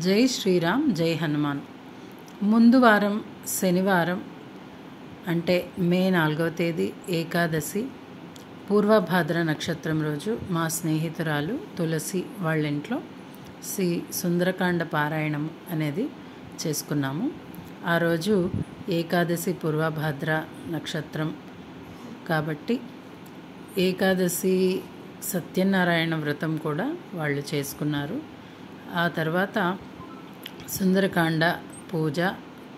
జై శ్రీరామ్, జై హనుమాన్. ముందు వారం శనివారం అంటే మే 4వ తేదీ ఏకాదశి పూర్వభాద్ర నక్షత్రం రోజు మా స్నేహితురాలు తులసి వాళ్ళ ఇంట్లో శ్రీ సుందరకాండ పారాయణం అనేది చేసుకున్నాము. ఆ రోజు ఏకాదశి పూర్వభాద్ర నక్షత్రం కాబట్టి ఏకాదశి సత్యనారాయణ వ్రతం కూడా వాళ్ళు చేసుకున్నారు. ఆ తర్వాత సుందరకాండ పూజ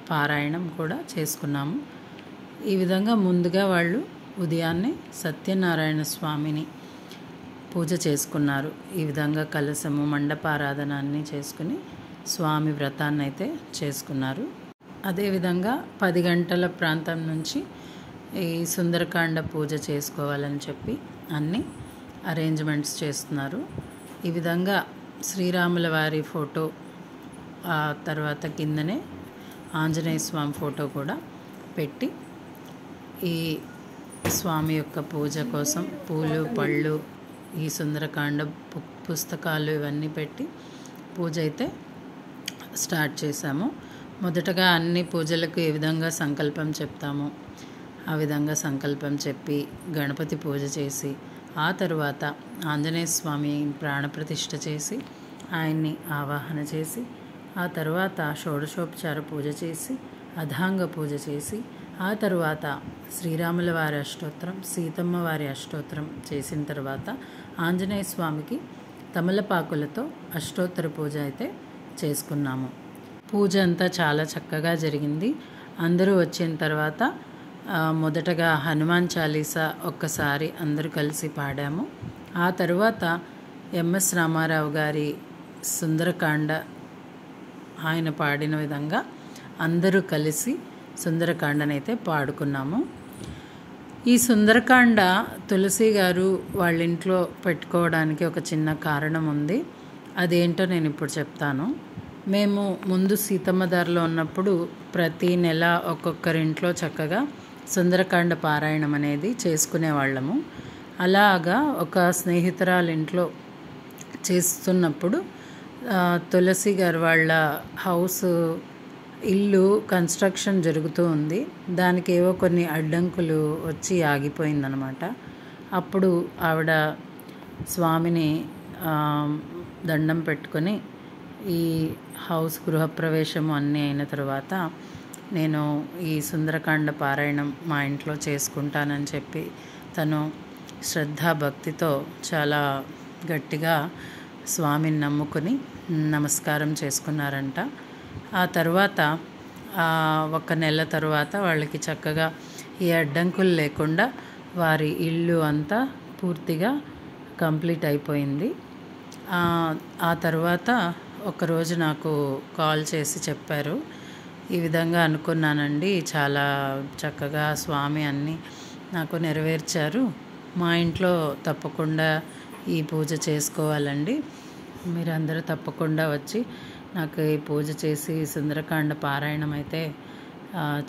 పారాయణం కూడా చేసుకున్నాము. ఈ విధంగా ముందుగా వాళ్ళు ఉదయాన్నే సత్యనారాయణ స్వామిని పూజ చేసుకున్నారు. ఈ విధంగా కలశము మండపారాధన అన్నీ చేసుకుని స్వామి వ్రతాన్ని అయితే చేసుకున్నారు. అదేవిధంగా 10 గంటల ప్రాంతం నుంచి ఈ సుందరకాండ పూజ చేసుకోవాలని చెప్పి అన్ని అరేంజ్మెంట్స్ చేస్తున్నారు. ఈ విధంగా శ్రీరాముల వారి ఫోటో, ఆ తర్వాత కిందనే ఆంజనేయ స్వామి ఫోటో కూడా పెట్టి ఈ స్వామి యొక్క పూజ కోసం పూలు పళ్ళు ఈ సుందరకాండ పుస్తకాలు ఇవన్నీ పెట్టి పూజ అయితే స్టార్ట్ చేశాము. మొదటగా అన్ని పూజలకు ఏ విధంగా సంకల్పం చెప్తామో ఆ విధంగా సంకల్పం చెప్పి గణపతి పూజ చేసి ఆ తరువాత ఆంజనేయ స్వామి ప్రాణప్రతిష్ఠ చేసి ఆయన్ని ఆవాహన చేసి ఆ తర్వాత షోడశోపచార పూజ చేసి అధాంగ పూజ చేసి ఆ తరువాత శ్రీరాముల వారి అష్టోత్తరం సీతమ్మ వారి అష్టోత్తరం చేసిన తర్వాత ఆంజనేయ స్వామికి తమలపాకులతో అష్టోత్తర పూజ అయితే చేసుకున్నాము. పూజ అంతా చాలా చక్కగా జరిగింది. అందరూ వచ్చిన తర్వాత మొదటగా హనుమాన్ చాలీసా ఒక్కసారి అందరూ కలిసి పాడాము. ఆ తరువాత ఎంఎస్ రామారావు గారి సుందరకాండ ఆయన పాడిన విధంగా అందరూ కలిసి సుందరకాండనైతే పాడుకున్నాము. ఈ సుందరకాండ తులసి గారు వాళ్ళ ఇంట్లో పెట్టుకోవడానికి ఒక చిన్న కారణం ఉంది. అదేంటో నేను ఇప్పుడు చెప్తాను. మేము ముందు సీతమ్మ దారిలో ఉన్నప్పుడు ప్రతి నెల ఒక్కొక్కరింట్లో చక్కగా సుందరకాండ పారాయణం అనేది చేసుకునేవాళ్ళము. అలాగా ఒక స్నేహితురాల ఇంట్లో చేస్తున్నప్పుడు తులసి గారు వాళ్ళ హౌస్ ఇల్లు కన్స్ట్రక్షన్ జరుగుతూ ఉంది. దానికి ఏవో కొన్ని అడ్డంకులు వచ్చి ఆగిపోయిందనమాట. అప్పుడు ఆవిడ స్వామిని దండం పెట్టుకొని ఈ హౌస్ గృహప్రవేశము అన్నీ అయిన తర్వాత నేను ఈ సుందరకాండ పారాయణం మా ఇంట్లో చేసుకుంటానని చెప్పి తను శ్రద్ధాభక్తితో చాలా గట్టిగా స్వామిని నమ్ముకుని నమస్కారం చేసుకున్నారంట. ఆ తర్వాత 1 నెల తర్వాత వాళ్ళకి చక్కగా ఈ అడ్డంకులు లేకుండా వారి ఇల్లు అంతా పూర్తిగా కంప్లీట్ అయిపోయింది. ఆ తర్వాత ఒకరోజు నాకు కాల్ చేసి చెప్పారు, ఈ విధంగా అనుకున్నానండి, చాలా చక్కగా స్వామి అన్నీ నాకు నెరవేర్చారు, మా ఇంట్లో తప్పకుండా ఈ పూజ చేసుకోవాలండి, మీరందరూ తప్పకుండా వచ్చి నాకు ఈ పూజ చేసి సుందరకాండ పారాయణం అయితే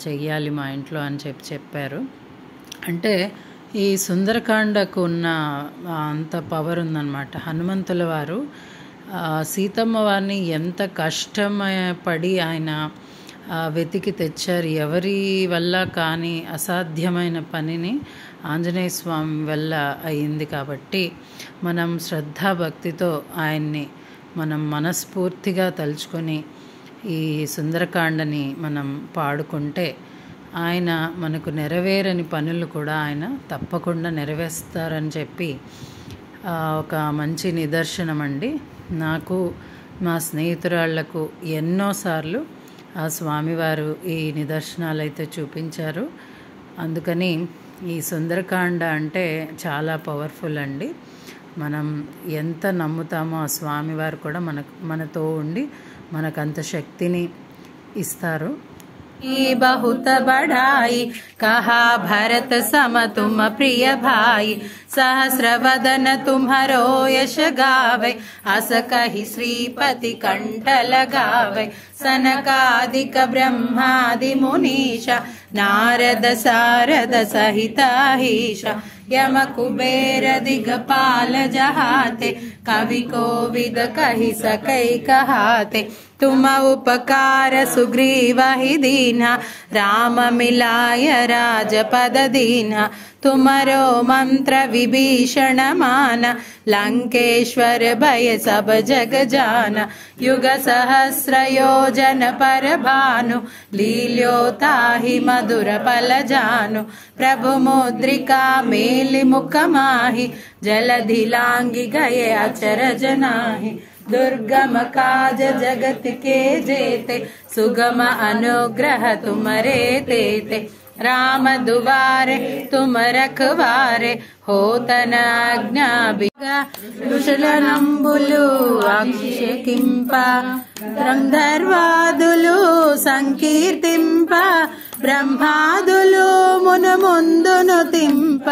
చెయ్యాలి మా ఇంట్లో అని చెప్పారు. అంటే ఈ సుందరకాండకు ఉన్న అంత పవర్ ఉందన్నమాట. హనుమంతుల వారు సీతమ్మ వారిని ఎంత కష్టపడి ఆయన వెతికి తెచ్చారు. ఎవరి వల్ల కానీ అసాధ్యమైన పనిని ఆంజనేయ స్వామి వల్ల అయింది. కాబట్టి మనం శ్రద్ధాభక్తితో ఆయన్ని మనం మనస్ఫూర్తిగా తలుచుకొని ఈ సుందరకాండని మనం పాడుకుంటే ఆయన మనకు నెరవేరని పనులు కూడా ఆయన తప్పకుండా నెరవేరుస్తారని చెప్పి ఒక మంచి నిదర్శనం అండి. నాకు మా స్నేహితురాళ్లకు ఎన్నోసార్లు ఆ స్వామివారు ఈ నిదర్శనాలు అయితే చూపించారు. అందుకని ఈ సుందరకాండ అంటే చాలా పవర్ఫుల్ అండి. మనం ఎంత నమ్ముతామో ఆ స్వామివారు కూడా మనతో ఉండి మనకంత శక్తిని ఇస్తారు. बहुत बढ़ाई कहा भरत सम तुम प्रिय भाई, सहस्र वदन तुम्हारो यश गावे, अस कहि श्रीपति कंठ लगावे, सनकादिक ब्रह्मादि मुनीषा, नारद सारद सहिताहीशा, यम कुबेर दिगपाल जहाते, कवि कोविद कहि सकै कहाते, तुम उपकार सुग्रीव ही दीन्हा, राम मिलाय राजपद दीन्हा। तुमरो मंत्र विभीषण माना, लंकेश्वर भय सब जग जाना। युग सहस्र योजन पर भानु, लील्योताहि मधुर पल जानु। प्रभु मुद्रिका मेलि मुख माहि, जलधि लांघि गए अचरज नाहि। दुर्गम काज जगत के जेते, सुगम अनुग्रह तुमरे तेते। राम दुआरे तुम रखवारे, होतन आज्ञा कुशलनंबुलु अक्षकिंप। गंधर्वाదులు సంకీర్తింప, బ్రహ్మాదులు మునుముందును తింప।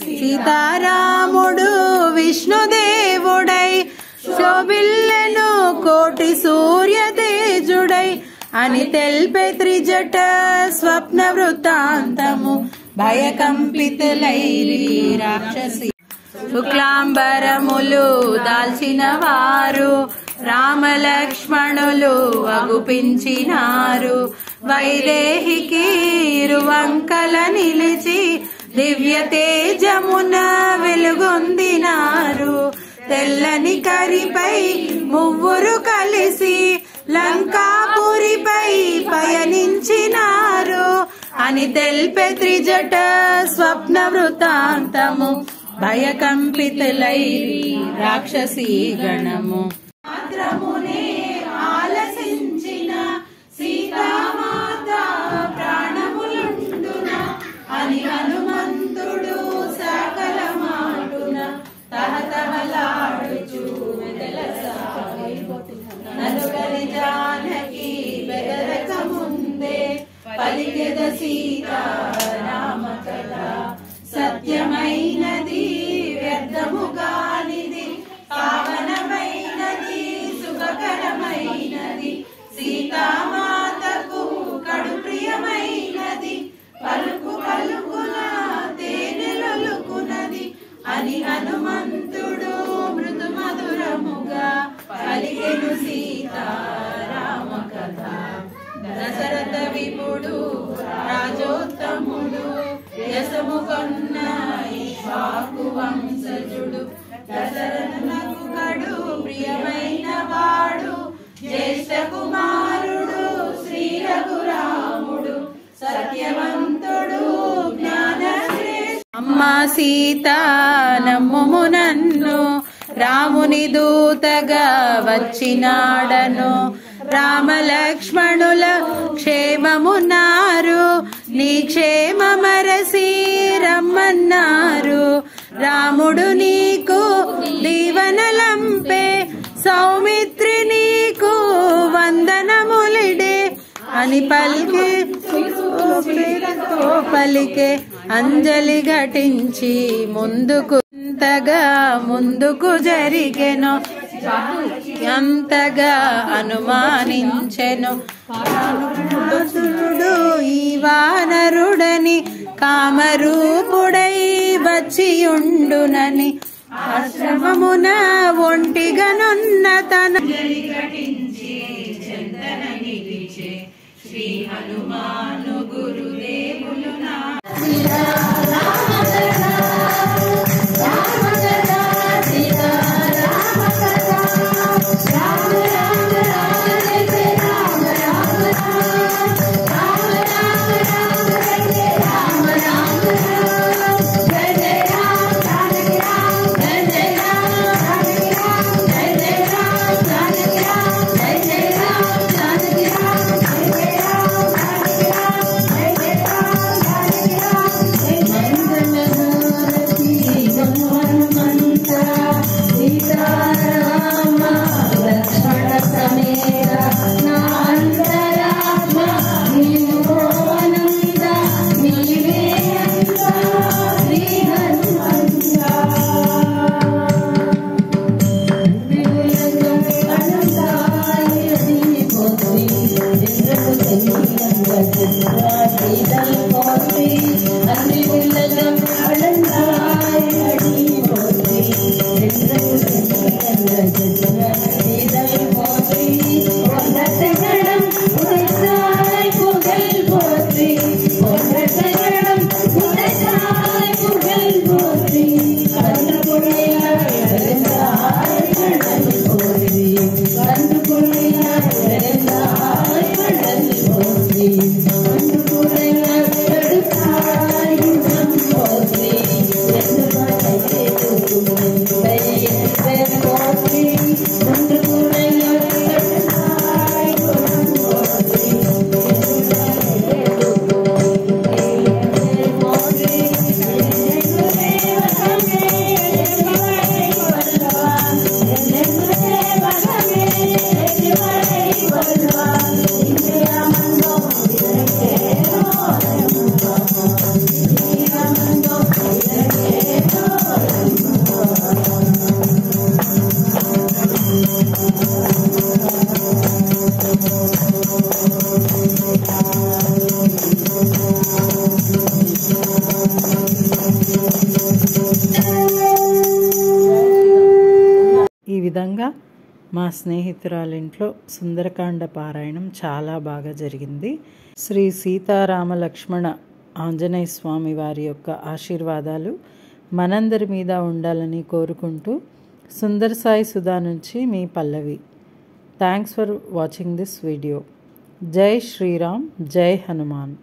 సీతారాముడు విష్ణుదేవుడై, శోభిల్లెను కోటి సూర్య తేజుడై అని తెల్పే త్రిజట స్వప్న వృత్తాంతము। భయకంపితులైరి రాక్షసి శుక్లాంబరములు దాల్చిన వారు, రామలక్ష్మణులు అగుపించినారు। వైదేహికి ఇరువంకల నిలిచి, దివ్య తేజమున వెలుగొందినారు। తెల్లని కరిపై మువ్వురు కలిసి, లంకాపురిపై పయనించినారు అని తెల్పే త్రిజట స్వప్న వృత్తాంతము। భయకంపితులైరి రాక్షసీ గణము। మాత్రమునే ఆలసించిన సీతామాత ప్రాణములుండున అని హనుమంతుడు సకల మాటున తహతహలాడుచు వెదలసాగి। నలుగరి జానకి బెదరక ముందే, పలికెద సీతారామ కథ। సత్యమైనది వ్యర్థము కానిది, పావనమైనది శుభకరమైనది। సీతామాతకు కడు ప్రియమైనది, పలుకు పలుకున తేనెలొలుకునది అని హనుమంతుడు మృదు మధురముగా పలికెను సీతారామ కథ। దశరథ విపుడు రాజోత్తముడు, యశము కొన్న ఇక్ష్వాకు వంశజుడు। దశరథునకు కడు ప్రియమైన వాడు, జ్యేష్ఠ కుమారుడు శ్రీ రఘురాముడు। సత్యవంతుడు జ్ఞానశ్రేష్ఠ అమ్మ సీత నమ్ముము నన్ను, రాముని దూతగా వచ్చినాడను। రామలక్ష్మణుల క్షేమమున్నారు, నీ క్షేమమరసి రమ్మన్నారు। రాముడు నీకు దీవనలంపే, సౌమిత్రి నీకు వందనములిడే అని పలికే అంజలి ఘటించి ముందుకు జరిగెను। ఎంతగా అనుమానించెను ఈ వానరుడని, కామరూపుడై వచ్చియుండునని। ఆశ్రమమున ఒంటిగనున్న తన ఘటించి చందన నిలిచే, శ్రీ హనుమాను గురుదేవులు నా ఈ విధంగా మా స్నేహితురాలింట్లో సుందరకాండ పారాయణం చాలా బాగా జరిగింది. శ్రీ సీతారామ లక్ష్మణ ఆంజనేయ స్వామి వారి యొక్క ఆశీర్వాదాలు మనందరి మీద ఉండాలని కోరుకుంటూ సుందర్ సాయి సుధా నుంచి మీ Pallavi. Thanks for watching this video. జై శ్రీరామ్, జై హనుమాన్.